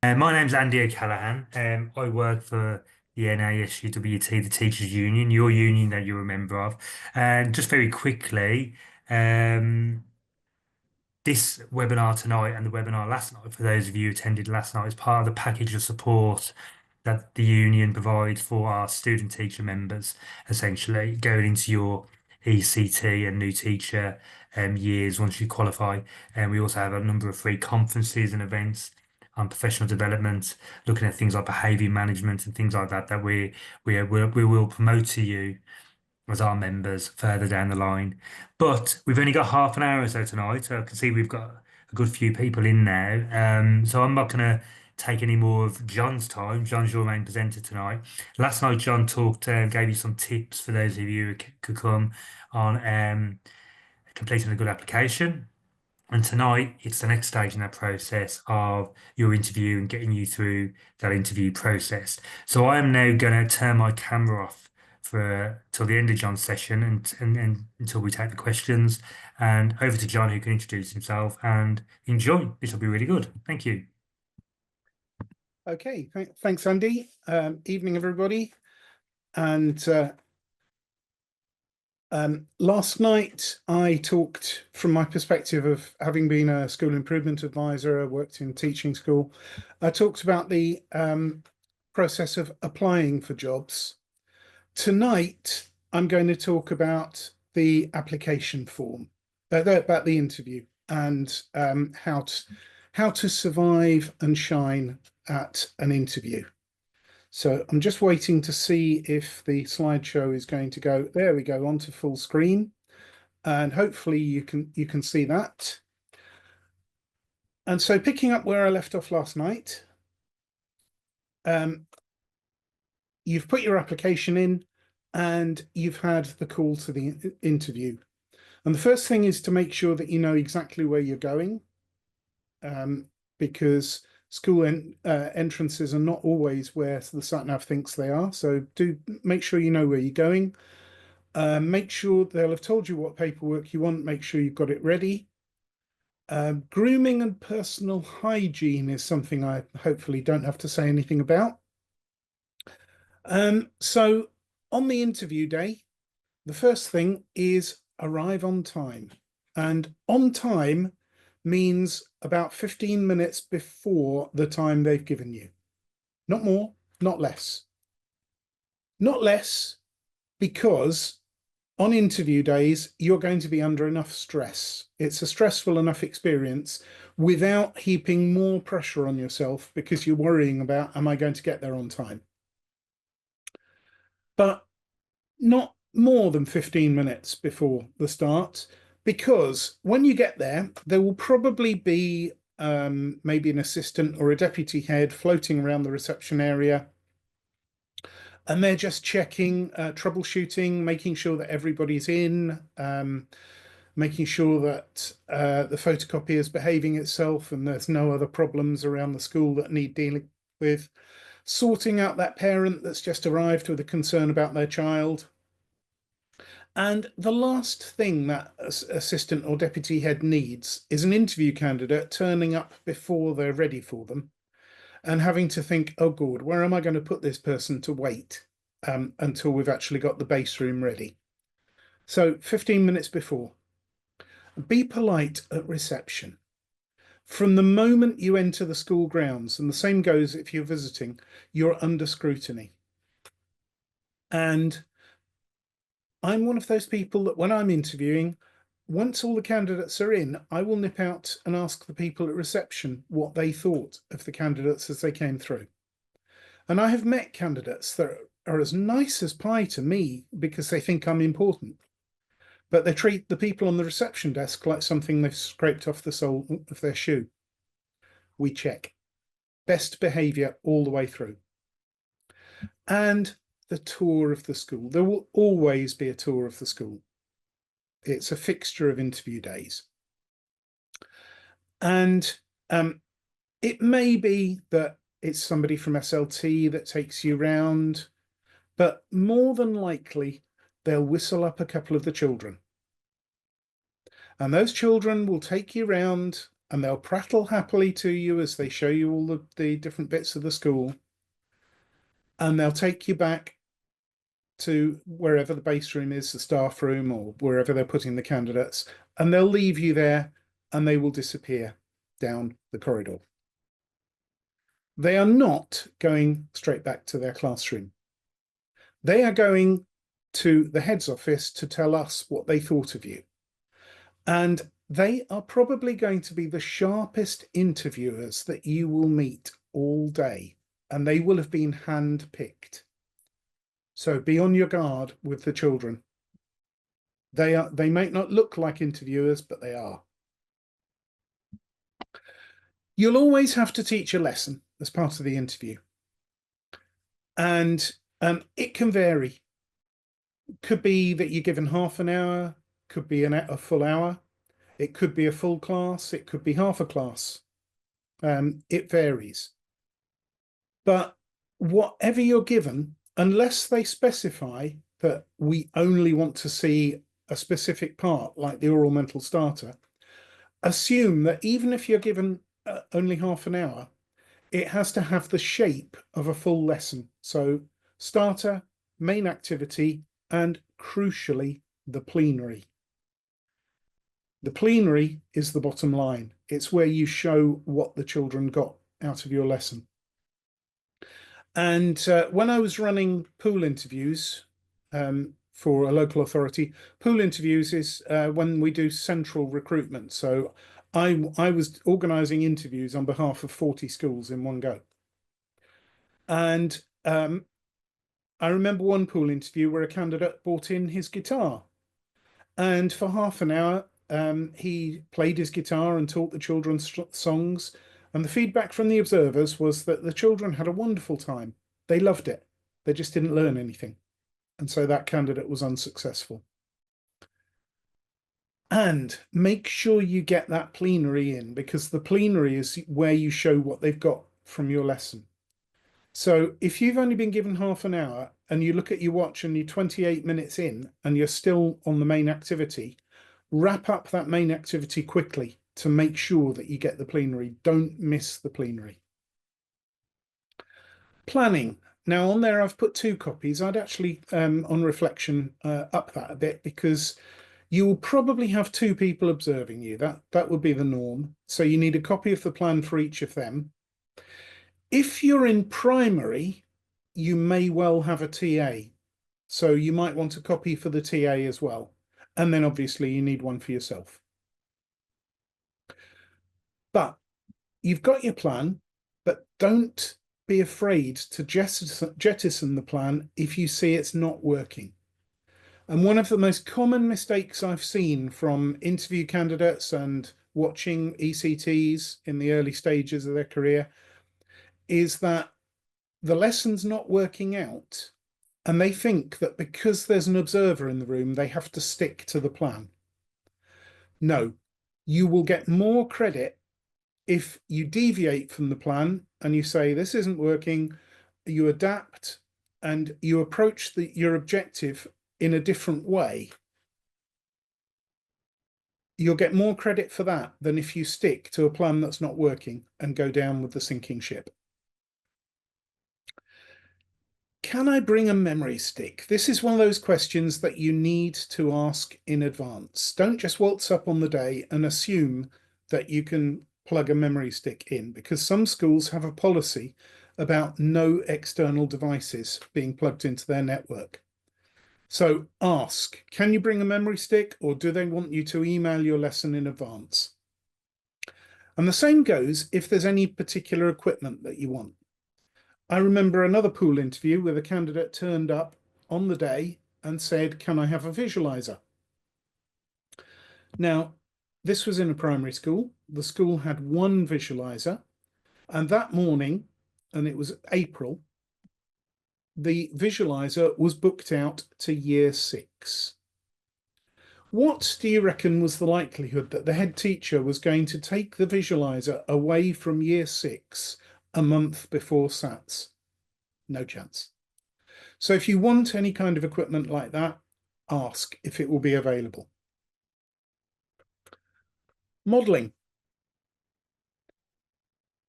My name's Andy O'Callaghan. I work for the NASUWT, the Teachers Union, your union that you're a member of. And just very quickly, um, this webinar tonight and the webinar last night, for those of you who attended last night, is part of the package of support that the union provides for our student teacher members, essentially going into your ECT and new teacher years once you qualify. And we also have a number of free conferences and events on professional development, looking at things like behaviour management and things like that that we will promote to you as our members further down the line. But we've only got half an hour or so tonight, so I can see we've got a good few people in now. So I'm not going to take any more of John's time. John's your main presenter tonight. Last night, John talked, gave you some tips for those of you who could come on completing a good application. And tonight, it's the next stage in that process of your interview and getting you through that interview process. So I am now going to turn my camera off for till the end of John's session and until we take the questions. And over to John, who can introduce himself and enjoy. This will be really good. Thank you. Okay, thanks, Andy. Evening, everybody. And last night I talked from my perspective of having been a school improvement advisor, I worked in teaching school. I talked about the process of applying for jobs. Tonight, I'm going to talk about the application form, about the interview and how to survive and shine at an interview. So I'm just waiting to see if the slideshow is going to go. There we go, onto full screen, and hopefully you can see that. And so picking up where I left off last night, you've put your application in and you've had the call to the interview. And the first thing is to make sure that you know exactly where you're going, because school entrances are not always where the sat-nav thinks they are. So do make sure you know where you're going. Make sure they'll have told you what paperwork you want. Make sure you've got it ready. Grooming and personal hygiene is something I hopefully don't have to say anything about. So on the interview day, the first thing is arrive on time. And on time means about 15 minutes before the time they've given you. Not more, not less. Not less, because on interview days, you're going to be under enough stress. It's a stressful enough experience without heaping more pressure on yourself because you're worrying about, am I going to get there on time? But not more than 15 minutes before the start, because when you get there, there will probably be maybe an assistant or a deputy head floating around the reception area. And they're just checking, troubleshooting, making sure that everybody's in, making sure that the photocopier is behaving itself and there's no other problems around the school that need dealing with, sorting out that parent that's just arrived with a concern about their child. And the last thing that assistant or deputy head needs is an interview candidate turning up before they're ready for them and having to think, oh God, where am I going to put this person to wait until we've actually got the base room ready? So 15 minutes before. Be polite at reception. From the moment you enter the school grounds, and the same goes if you're visiting, you're under scrutiny. And I'm one of those people that when I'm interviewing, once all the candidates are in, I will nip out and ask the people at reception what they thought of the candidates as they came through. And I have met candidates that are as nice as pie to me because they think I'm important, but they treat the people on the reception desk like something they've scraped off the sole of their shoe. We check. Best behavior all the way through. And the tour of the school. There will always be a tour of the school. It's a fixture of interview days. And it may be that it's somebody from SLT that takes you round, but more than likely, they'll whistle up a couple of the children. And those children will take you round and they'll prattle happily to you as they show you all the different bits of the school. And they'll take you back to wherever the base room is, the staff room, or wherever they're putting the candidates, and they'll leave you there and they will disappear down the corridor. They are not going straight back to their classroom. They are going to the head's office to tell us what they thought of you. And they are probably going to be the sharpest interviewers that you will meet all day, and they will have been hand-picked. So be on your guard with the children. They might not look like interviewers, but they are. You'll always have to teach a lesson as part of the interview. And it can vary. Could be that you're given half an hour, could be a full hour. It could be a full class, it could be half a class. It varies. But whatever you're given, unless they specify that we only want to see a specific part, like the oral mental starter, assume that even if you're given only half an hour, it has to have the shape of a full lesson. So starter, main activity, and crucially, the plenary. The plenary is the bottom line. It's where you show what the children got out of your lesson. And when I was running pool interviews for a local authority, pool interviews is when we do central recruitment. So I was organising interviews on behalf of 40 schools in one go. And I remember one pool interview where a candidate brought in his guitar. And for half an hour, he played his guitar and taught the children songs. And the feedback from the observers was that the children had a wonderful time. They loved it. They just didn't learn anything. And so that candidate was unsuccessful. And make sure you get that plenary in, because the plenary is where you show what they've got from your lesson. So if you've only been given half an hour and you look at your watch and you're 28 minutes in and you're still on the main activity, wrap up that main activity quickly to make sure that you get the plenary. Don't miss the plenary. Planning. Now on there, I've put 2 copies. I'd actually, on reflection, up that a bit, because you will probably have 2 people observing you. That would be the norm. So you need a copy of the plan for each of them. If you're in primary, you may well have a TA. So you might want a copy for the TA as well. And then obviously you need one for yourself. But you've got your plan, but don't be afraid to jettison the plan if you see it's not working. And one of the most common mistakes I've seen from interview candidates and watching ECTs in the early stages of their career is that the lesson's not working out, and they think that because there's an observer in the room, they have to stick to the plan. No, you will get more credit if you deviate from the plan and you say, this isn't working, you adapt and you approach your objective in a different way. You'll get more credit for that than if you stick to a plan that's not working and go down with the sinking ship. Can I bring a memory stick? This is one of those questions that you need to ask in advance. Don't just waltz up on the day and assume that you can plug a memory stick in, because some schools have a policy about no external devices being plugged into their network. So ask, can you bring a memory stick, or do they want you to email your lesson in advance? And the same goes if there's any particular equipment that you want. I remember another pool interview where the candidate turned up on the day and said, can I have a visualizer? Now, this was in a primary school. The school had one visualizer, and that morning, and it was April, the visualizer was booked out to year 6. What do you reckon was the likelihood that the head teacher was going to take the visualizer away from year 6 a month before SATs? No chance. So if you want any kind of equipment like that, ask if it will be available. Modeling.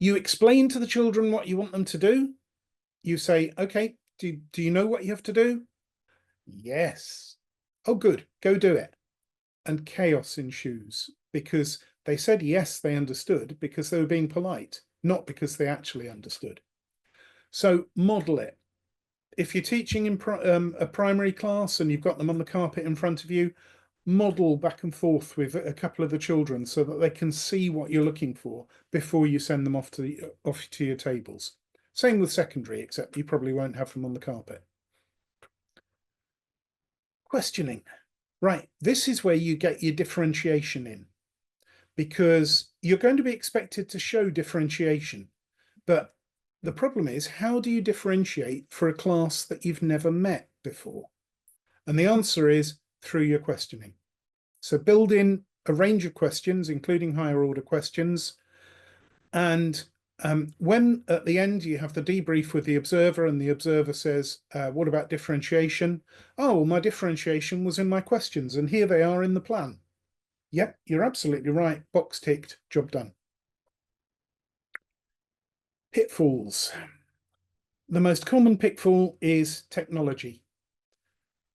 You explain to the children what you want them to do. You say, okay, do you know what you have to do? Yes. Oh, good. Go do it. And chaos ensues because they said yes, they understood because they were being polite, not because they actually understood. So model it. If you're teaching in a primary class and you've got them on the carpet in front of you, model back and forth with a couple of the children so that they can see what you're looking for before you send them off to your tables. Same with secondary, except you probably won't have them on the carpet. Questioning. Right, this is where you get your differentiation in, because you're going to be expected to show differentiation. But the problem is, how do you differentiate for a class that you've never met before? And the answer is through your questioning. So build in a range of questions, including higher order questions. And when at the end you have the debrief with the observer and the observer says, what about differentiation? Oh, well, my differentiation was in my questions and here they are in the plan. Yep, you're absolutely right. Box ticked, job done. Pitfalls. The most common pitfall is technology.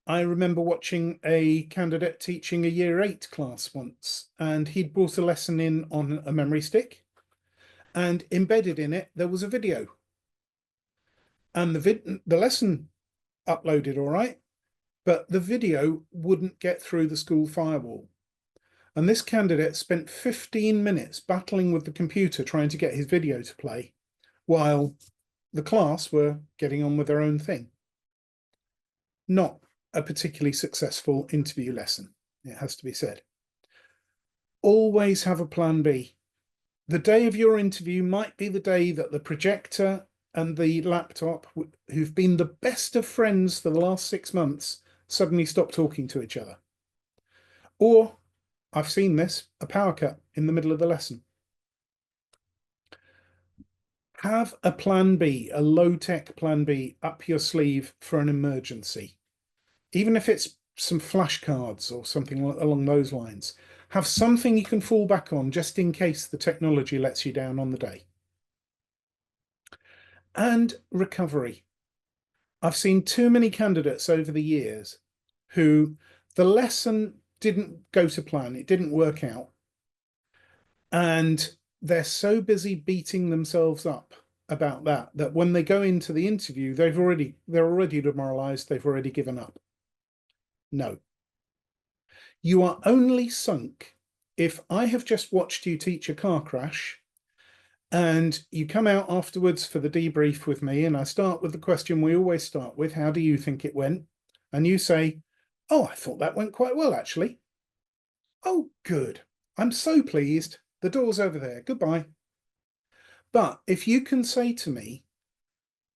I remember watching a candidate teaching a year 8 class once, and he'd brought a lesson in on a memory stick, and embedded in it, there was a video. And the lesson uploaded all right, but the video wouldn't get through the school firewall. And this candidate spent 15 minutes battling with the computer trying to get his video to play, while the class were getting on with their own thing. Not a particularly successful interview lesson, it has to be said. Always have a plan B. The day of your interview might be the day that the projector and the laptop, who've been the best of friends for the last 6 months, suddenly stop talking to each other. Or, I've seen this, a power cut in the middle of the lesson. Have a plan B, a low-tech plan B up your sleeve for an emergency. Even if it's some flashcards or something along those lines. Have something you can fall back on just in case the technology lets you down on the day. And recovery. I've seen too many candidates over the years who the lesson didn't go to plan, it didn't work out. And they're so busy beating themselves up about that when they go into the interview, they're already demoralized, they've already given up. No. You are only sunk if I have just watched you teach a car crash and you come out afterwards for the debrief with me and I start with the question we always start with, how do you think it went? And you say, oh, I thought that went quite well, actually. Oh, good. I'm so pleased. The door's over there. Goodbye. But if you can say to me,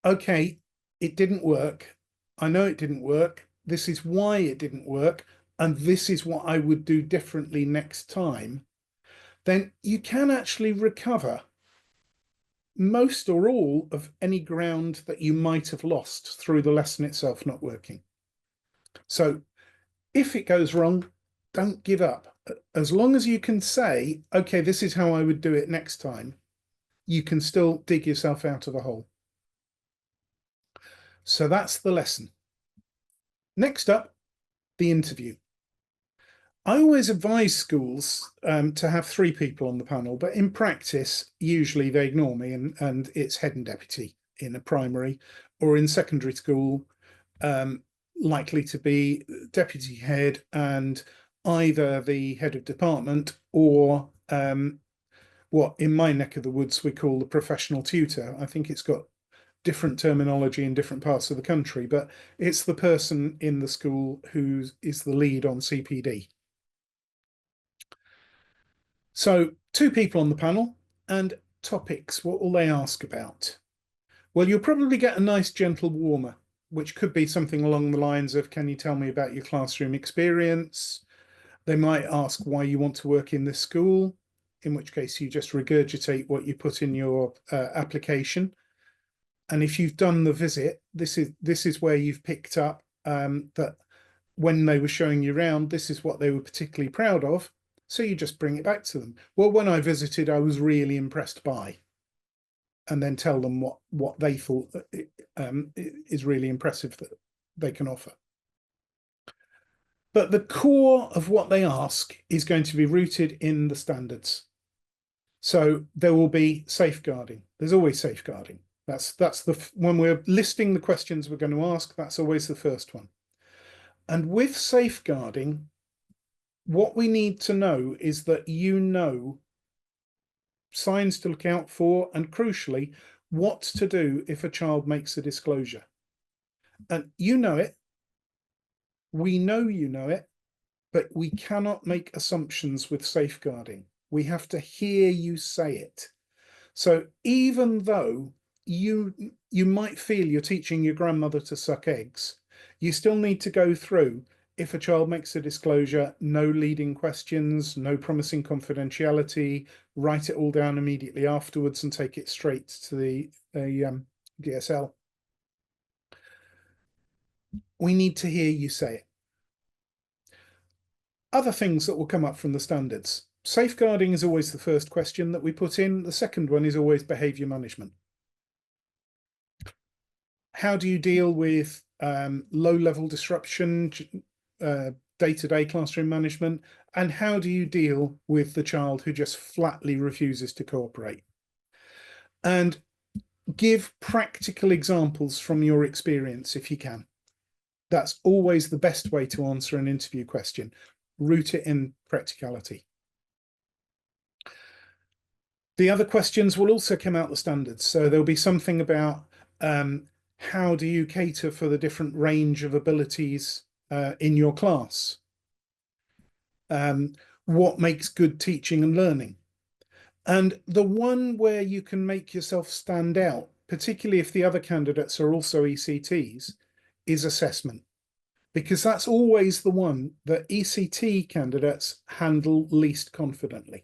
okay, it didn't work. I know it didn't work. This is why it didn't work. And this is what I would do differently next time, then you can actually recover most or all of any ground that you might have lost through the lesson itself not working. So if it goes wrong, don't give up. As long as you can say, okay, this is how I would do it next time, you can still dig yourself out of a hole. So that's the lesson. Next up, the interview. I always advise schools to have 3 people on the panel, but in practice, usually they ignore me and it's head and deputy in a primary, or in secondary school, likely to be deputy head and either the head of department or what in my neck of the woods we call the professional tutor. I think it's got different terminology in different parts of the country, but it's the person in the school who is the lead on CPD. So 2 people on the panel, and topics, what will they ask about? Well, you'll probably get a nice gentle warmer, which could be something along the lines of, can you tell me about your classroom experience? They might ask why you want to work in this school, in which case you just regurgitate what you put in your application. And if you've done the visit, this is where you've picked up that when they were showing you around, this is what they were particularly proud of. So you just bring it back to them. Well, when I visited, I was really impressed by. and then tell them what they thought is really impressive that they can offer. But the core of what they ask is going to be rooted in the standards. So there will be safeguarding. There's always safeguarding. That's when we're listing the questions we're going to ask, that's always the first one. And with safeguarding, what we need to know is that you know signs to look out for, and crucially, what to do if a child makes a disclosure. And you know it, we know you know it, but we cannot make assumptions with safeguarding. We have to hear you say it. So even though you might feel you're teaching your grandmother to suck eggs, you still need to go through, if a child makes a disclosure, no leading questions, no promising confidentiality, write it all down immediately afterwards and take it straight to the DSL. We need to hear you say it. Other things that will come up from the standards. Safeguarding is always the first question that we put in. The second one is always behaviour management. How do you deal with low-level disruption, day-to-day classroom management, and how do you deal with the child who just flatly refuses to cooperate? And give practical examples from your experience if you can. That's always the best way to answer an interview question. Root it in practicality. The other questions will also come out the standards. So there'll be something about how do you cater for the different range of abilities in your class? What makes good teaching and learning? And the one where you can make yourself stand out, particularly if the other candidates are also ECTs, is assessment. Because that's always the one that ECT candidates handle least confidently.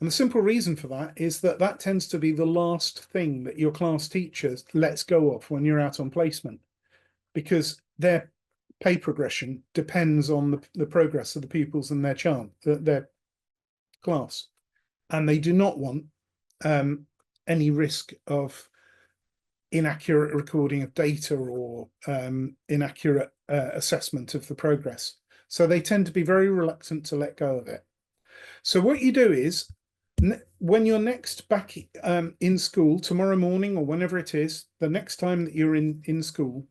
And the simple reason for that is that that tends to be the last thing that your class teacher lets go of when you're out on placement, because their pay progression depends on the progress of the pupils in their class. And they do not want any risk of inaccurate recording of data or inaccurate assessment of the progress. So they tend to be very reluctant to let go of it. So what you do is, when you're next back in school, tomorrow morning or whenever it is, the next time that you're in school,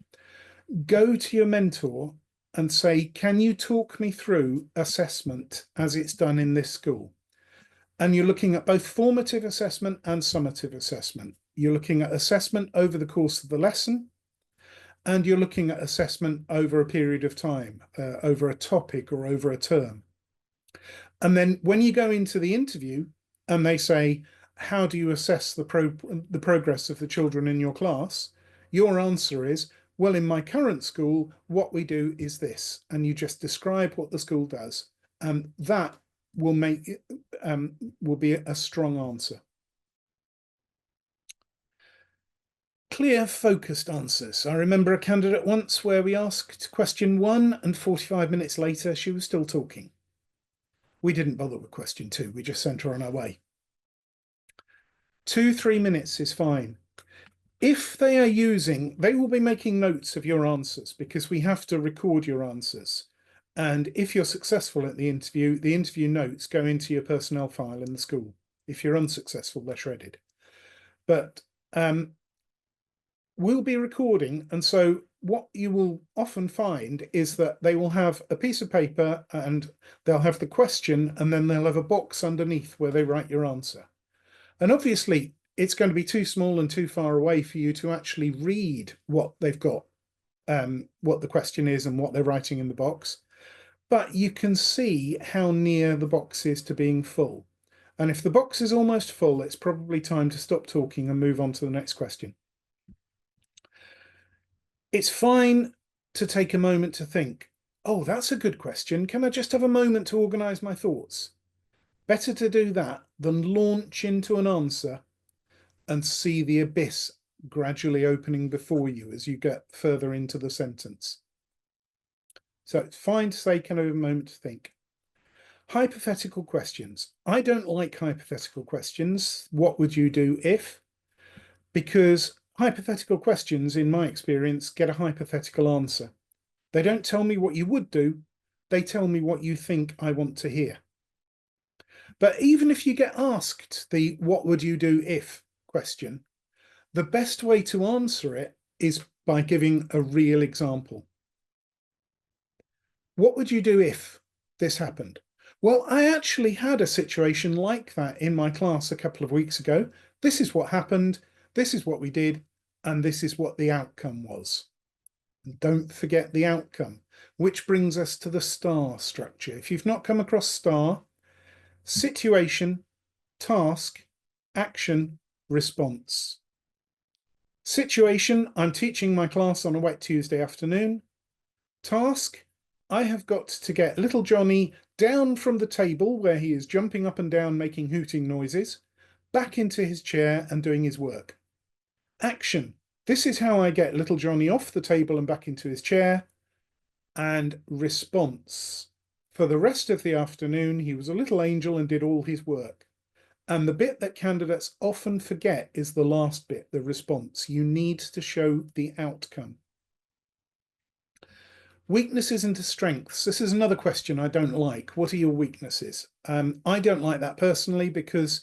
go to your mentor and say, can you talk me through assessment as it's done in this school? And you're looking at both formative assessment and summative assessment. You're looking at assessment over the course of the lesson, and you're looking at assessment over a period of time, over a topic or over a term. And then when you go into the interview and they say, how do you assess the progress of the children in your class? Your answer is, well, in my current school, what we do is this. And you just describe what the school does. And that will be a strong answer. Clear, focused answers. I remember a candidate once where we asked question 1 and 45 minutes later, she was still talking. We didn't bother with question 2. We just sent her on our way. 2-3 minutes is fine. If they will be making notes of your answers because we have to record your answers. And if you're successful at the interview notes go into your personnel file in the school. If you're unsuccessful, they're shredded. But we'll be recording. And so what you will often find is that they will have a piece of paper and they'll have the question, and then they'll have a box underneath where they write your answer. And obviously, it's going to be too small and too far away for you to actually read what they've got, what the question is and what they're writing in the box. But you can see how near the box is to being full. And if the box is almost full, it's probably time to stop talking and move on to the next question. It's fine to take a moment to think, oh, that's a good question. Can I just have a moment to organize my thoughts? Better to do that than launch into an answer and see the abyss gradually opening before you as you get further into the sentence. So it's fine to say, can I have a moment to think? Hypothetical questions. I don't like hypothetical questions. What would you do if? because hypothetical questions, in my experience, get a hypothetical answer. They don't tell me what you would do, they tell me what you think I want to hear. But even if you get asked the what would you do if question, the best way to answer it is by giving a real example. What would you do if this happened? Well, I actually had a situation like that in my class a couple of weeks ago. This is what happened, this is what we did, and this is what the outcome was. And don't forget the outcome, which brings us to the STAR structure. If you've not come across STAR, situation, task, action, response. Situation, I'm teaching my class on a wet Tuesday afternoon. Task, I have got to get little Johnny down from the table where he is jumping up and down making hooting noises, back into his chair and doing his work. Action, this is how I get little Johnny off the table and back into his chair. And response, for the rest of the afternoon he was a little angel and did all his work. And the bit that candidates often forget is the last bit, the response. You need to show the outcome. Weaknesses into strengths. This is another question I don't like. What are your weaknesses? I don't like that personally because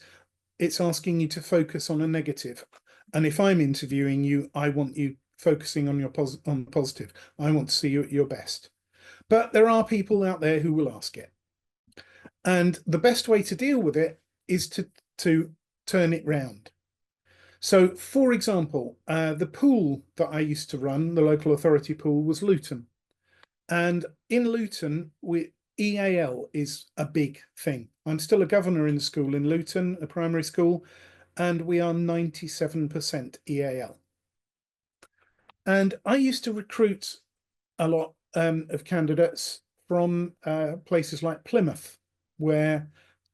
it's asking you to focus on a negative. And if I'm interviewing you, I want you focusing on your on positive. I want to see you at your best. But there are people out there who will ask it. And the best way to deal with it is to turn it round. So, for example, the pool that I used to run, the local authority pool, was Luton. And in Luton, EAL is a big thing. I'm still a governor in the school in Luton, a primary school, and we are 97% EAL. And I used to recruit a lot of candidates from places like Plymouth, where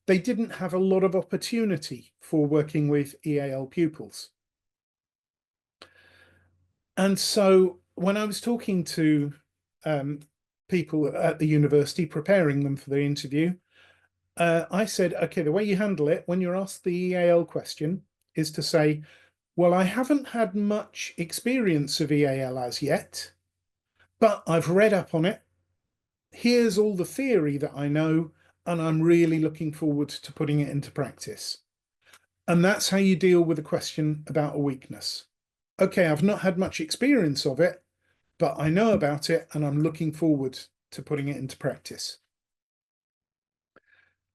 they didn't have a lot of opportunity for working with EAL pupils. And so when I was talking to people at the university, preparing them for the interview, I said, okay, the way you handle it when you're asked the EAL question is to say, well, I haven't had much experience of EAL as yet, but I've read up on it. Here's all the theory that I know, and I'm really looking forward to putting it into practice. And that's how you deal with a question about a weakness. Okay, I've not had much experience of it, but I know about it and I'm looking forward to putting it into practice.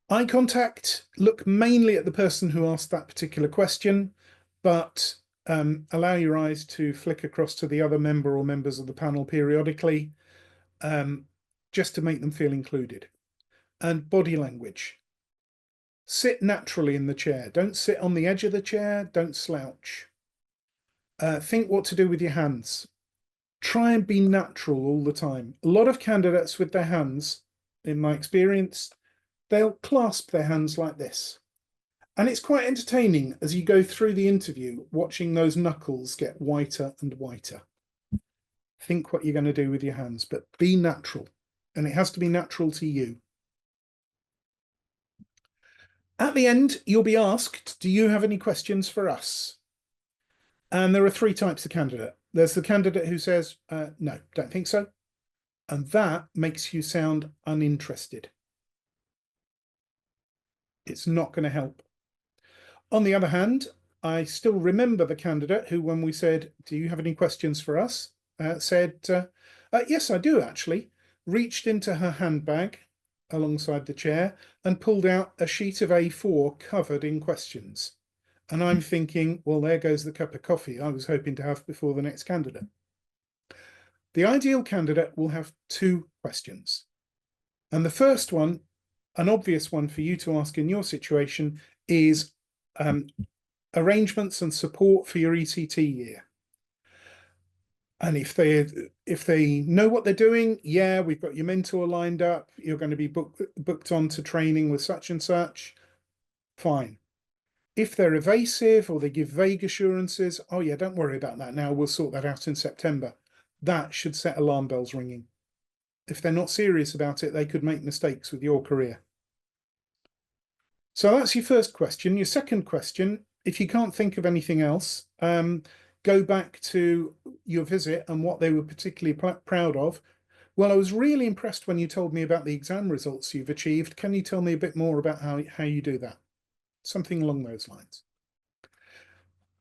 Eye contact, look mainly at the person who asked that particular question, but allow your eyes to flick across to the other member or members of the panel periodically, just to make them feel included. And body language. Sit naturally in the chair. Don't sit on the edge of the chair. Don't slouch. Think what to do with your hands. Try and be natural all the time. A lot of candidates with their hands, in my experience, they'll clasp their hands like this. And it's quite entertaining as you go through the interview, watching those knuckles get whiter and whiter. Think what you're going to do with your hands, but be natural. And it has to be natural to you. At the end, you'll be asked, do you have any questions for us? And there are three types of candidate. There's the candidate who says, no, don't think so. And that makes you sound uninterested. It's not going to help. On the other hand, I still remember the candidate who, when we said, do you have any questions for us? Said, yes, I do actually. Reached into her handbag alongside the chair and pulled out a sheet of A4 covered in questions. And I'm thinking, well, there goes the cup of coffee I was hoping to have before the next candidate. The ideal candidate will have two questions. And the first one, an obvious one for you to ask in your situation, is arrangements and support for your ECT year. And if they know what they're doing, yeah, we've got your mentor lined up, you're going to be booked on to training with such and such, fine. If they're evasive or they give vague assurances, oh yeah, don't worry about that now, we'll sort that out in September. That should set alarm bells ringing. If they're not serious about it, they could make mistakes with your career. So that's your first question. Your second question if you can't think of anything else, go back to your visit and what they were particularly proud of. Well, I was really impressed when you told me about the exam results you've achieved. Can you tell me a bit more about how you do that? Something along those lines.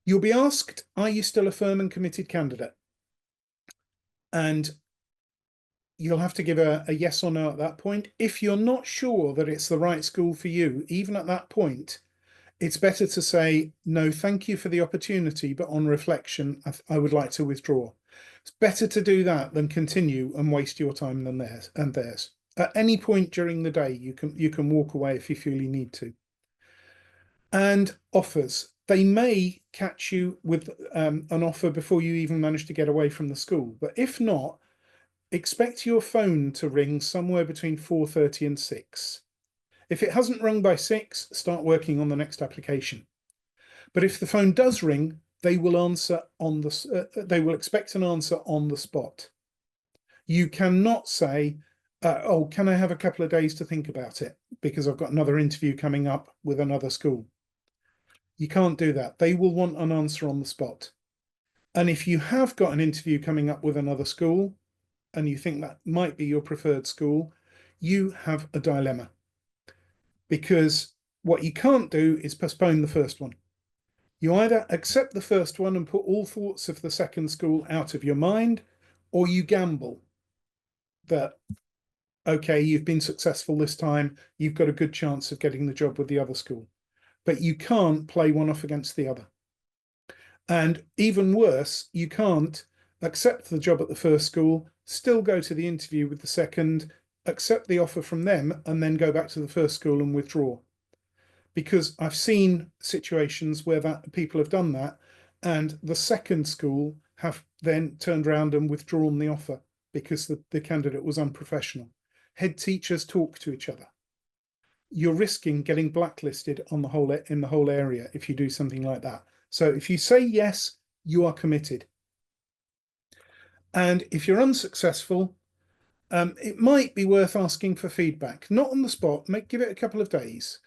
You'll be asked, are you still a firm and committed candidate? And you'll have to give a yes or no at that point. If you're not sure that it's the right school for you, even at that point, it's better to say, no, thank you for the opportunity, but on reflection, I would like to withdraw. It's better to do that than continue and waste your time than theirs. At any point during the day, you can walk away if you feel you need to. And offers. They may catch you with an offer before you even manage to get away from the school. But if not, expect your phone to ring somewhere between 4:30 and 6. If it hasn't rung by 6, start working on the next application. But if the phone does ring, they will answer they will expect an answer on the spot. You cannot say, oh, can I have a couple of days to think about it because I've got another interview coming up with another school. You can't do that. They will want an answer on the spot. And if you have got an interview coming up with another school and you think that might be your preferred school, you have a dilemma, because what you can't do is postpone the first one. You either accept the first one and put all thoughts of the second school out of your mind, or you gamble that, okay, you've been successful this time, you've got a good chance of getting the job with the other school. But you can't play one off against the other. And even worse, you can't accept the job at the first school, still go to the interview with the second, accept the offer from them, and then go back to the first school and withdraw. Because I've seen situations where people have done that, and the second school have then turned around and withdrawn the offer because the candidate was unprofessional. Head teachers talk to each other. You're risking getting blacklisted in the whole area if you do something like that. So if you say yes, you are committed. And if you're unsuccessful, it might be worth asking for feedback, not on the spot, give it a couple of days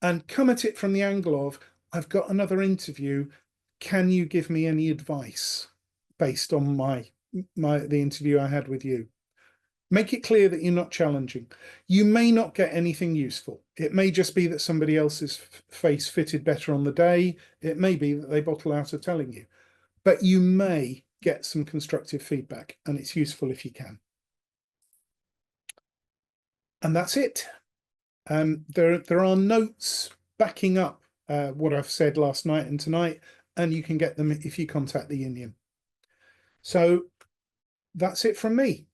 and come at it from the angle of, I've got another interview. Can you give me any advice based on the interview I had with you? Make it clear that you're not challenging. You may not get anything useful. It may just be that somebody else's face fitted better on the day. It may be that they bottle out of telling you, but you may get some constructive feedback, and it's useful if you can. And that's it. There are notes backing up what I've said last night and tonight, and you can get them if you contact the union. So that's it from me.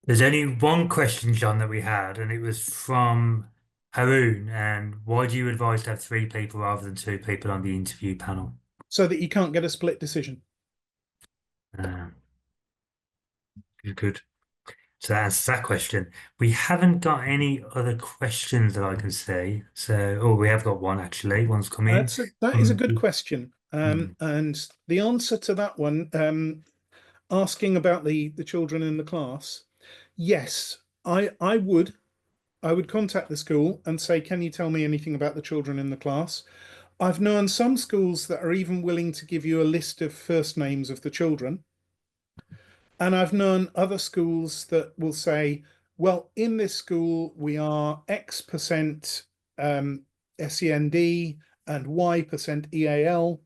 There's only one question, John, that we had, and it was from Haroon. And why do you advise to have three people rather than two people on the interview panel? So that you can't get a split decision. Uh, good. So that answers that question. We haven't got any other questions that I can see. So, oh, we have got one actually. One's come in. That is a good question. Hmm. And the answer to that one, asking about the children in the class, yes, I would contact the school and say, can you tell me anything about the children in the class? I've known some schools that are even willing to give you a list of first names of the children. And I've known other schools that will say, well, in this school, we are X% SEND and Y% EAL,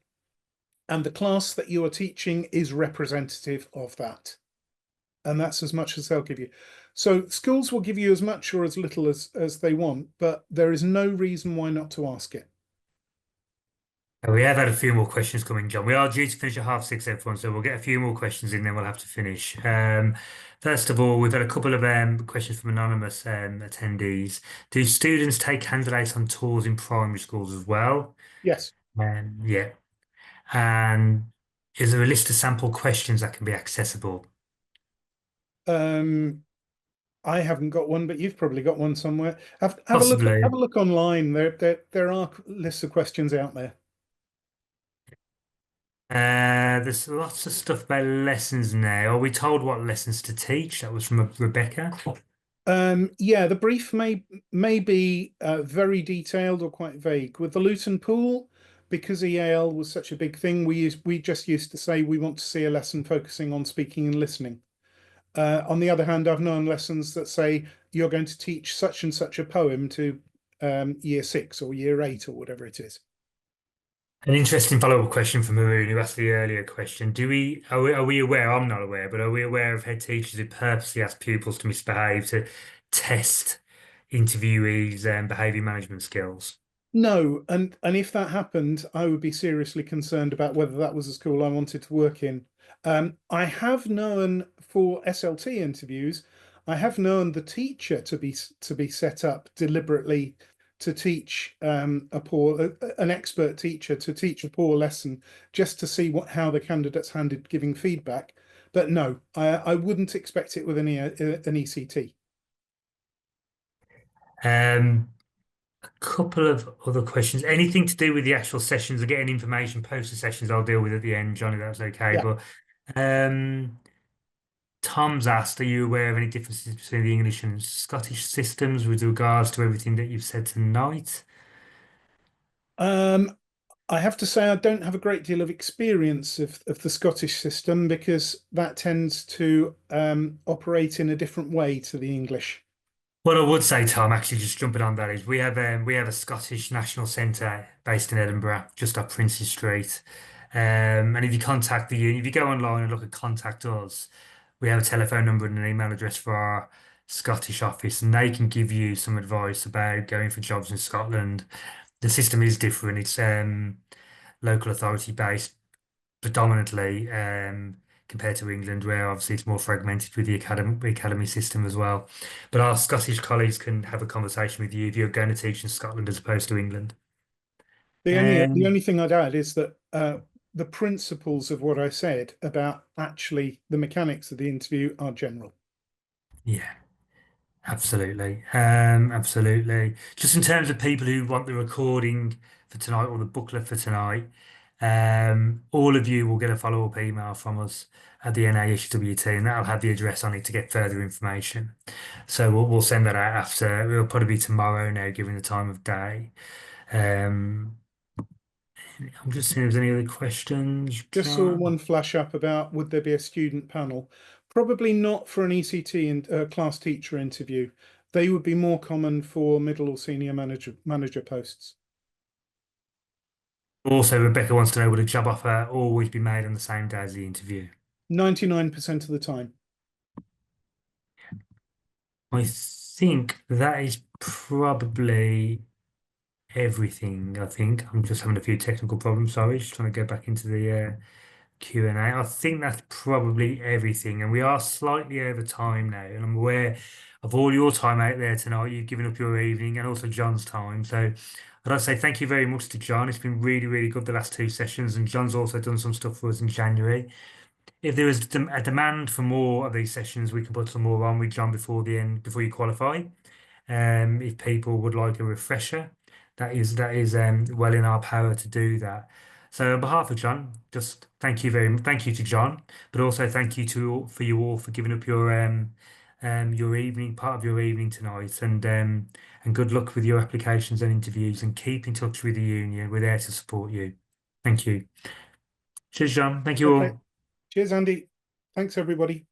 and the class that you are teaching is representative of that. And that's as much as they'll give you. So schools will give you as much or as little as they want, but there is no reason why not to ask it. We have had a few more questions coming, John. We are due to finish at 6:30, everyone, so we'll get a few more questions in, then we'll have to finish. First of all, we've had a couple of questions from anonymous attendees. Do students take candidates on tours in primary schools as well? Yes. Yeah. And is there a list of sample questions that can be accessible? I haven't got one, but you've probably got one somewhere. Have a look Possibly. online. There are lists of questions out there. There's lots of stuff about lessons now. Are we told what lessons to teach? That was from Rebecca. Yeah, the brief may be very detailed or quite vague. With the Luton Pool, because EAL was such a big thing, we just used to say we want to see a lesson focusing on speaking and listening. On the other hand, I've known lessons that say you're going to teach such and such a poem to year six or year eight or whatever it is. An interesting follow-up question from Maroon, who asked the earlier question. Are we aware, I'm not aware, but are we aware of head teachers who purposely ask pupils to misbehave to test interviewees' behavior management skills? No, and if that happened, I would be seriously concerned about whether that was a school I wanted to work in. I have known for SLT interviews, I have known the teacher to be set up deliberately to teach an expert teacher to teach a poor lesson just to see how the candidates handled giving feedback. But no, I wouldn't expect it with an ECT. Um, Couple of other questions. Anything to do with the actual sessions or getting information post the sessions, I'll deal with at the end, Johnny. That's okay. Yeah. But um, Tom's asked, are you aware of any differences between the English and Scottish systems with regards to everything that you've said tonight? Um, I have to say I don't have a great deal of experience of the Scottish system because that tends to operate in a different way to the English. What I would say, Tom, actually, just jumping on that is we have a Scottish National Centre based in Edinburgh, just off Princes Street. And if you contact the union, if you go online and look at contact us, we have a telephone number and an email address for our Scottish office, and they can give you some advice about going for jobs in Scotland. The system is different. It's local authority based predominantly compared to England, where obviously it's more fragmented with the academy system as well. But our Scottish colleagues can have a conversation with you if you're going to teach in Scotland as opposed to England. The Um, only thing I'd add is that the principles of what I said about actually the mechanics of the interview are general. yeah, absolutely. Absolutely. Just in terms of people who want the recording for tonight or the booklet for tonight, all of you will get a follow-up email from us at the NASWT, and that'll have the address on it to get further information. So we'll send that out after. It'll probably be tomorrow now, given the time of day. Um, I'm just seeing if there's any other questions, Just saw John. one flash up about would there be a student panel? Probably not for an ECT and class teacher interview. They would be more common for middle or senior manager posts. Also, Rebecca wants to know, would a job offer always be made on the same day as the interview? 99% of the time. I think that is probably everything. I think I'm just having a few technical problems. Sorry, just trying to go back into the Q&A. I think that's probably everything. And we are slightly over time now. And I'm aware of all your time out there tonight. You've given up your evening and also John's time. So I'd like to say thank you very much to John. It's been really, really good the last two sessions. And John's also done some stuff for us in January. If there is a demand for more of these sessions, we can put some more on with John before the end, before you qualify. If people would like a refresher, that is well in our power to do that. So on behalf of John, just thank you to John, but also thank you for you all for giving up your evening, part of your evening tonight, and good luck with your applications and interviews, and keep in touch with the union. We're there to support you. Thank you. Cheers, John. Thank you Okay. all. Cheers, Andy. Thanks, everybody.